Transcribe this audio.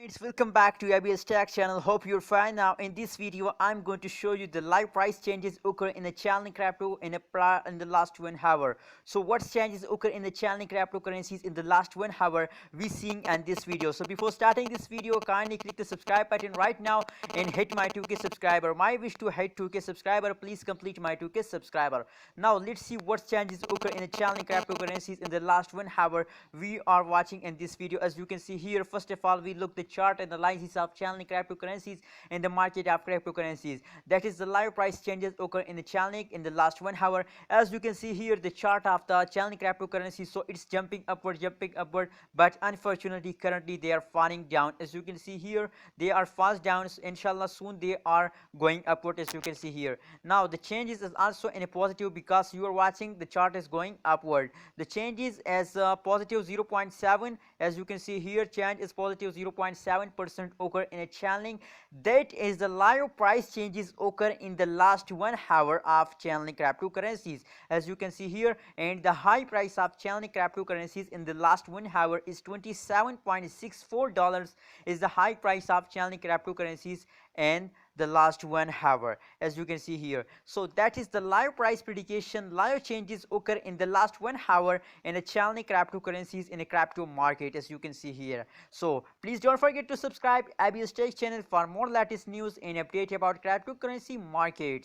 It's welcome back to ABS Tech channel. Hope you're fine. Now in this video I'm going to show you the live price changes occur in the Chainlink crypto in the last 1 hour. So what changes occur in the Chainlink cryptocurrencies in the last 1 hour we seeing in this video. So before starting this video, kindly click the subscribe button right now and hit my 2k subscriber. My wish to hit 2k subscriber, please complete my 2k subscriber. Now let's see what changes occur in the Chainlink cryptocurrencies in the last 1 hour we are watching in this video. As you can see here, first of all we look the chart analysis of Chainlink cryptocurrencies and the market of cryptocurrencies. That is the live price changes occur in the Chainlink in the last 1 hour. As you can see here, the chart of the Chainlink cryptocurrency, so it's jumping upward, but unfortunately currently they are falling down. As you can see here, they are fast down. So inshallah soon they are going upward. As you can see here, now the changes is also in a positive because you are watching the chart is going upward. The changes as positive 0.7. as you can see here, change is positive 0.7% occur in a Chainlink. That is the live price changes occur in the last 1 hour of Chainlink cryptocurrencies. As you can see here, and the high price of Chainlink cryptocurrencies in the last 1 hour is $27.64 is the high price of Chainlink cryptocurrencies and the last 1 hour, as you can see here. So that is the live price prediction. Live changes occur in the last 1 hour in a Chainlink cryptocurrencies in a crypto market, as you can see here. So please don't forget to subscribe ABS Tech channel for more latest news and update about cryptocurrency markets.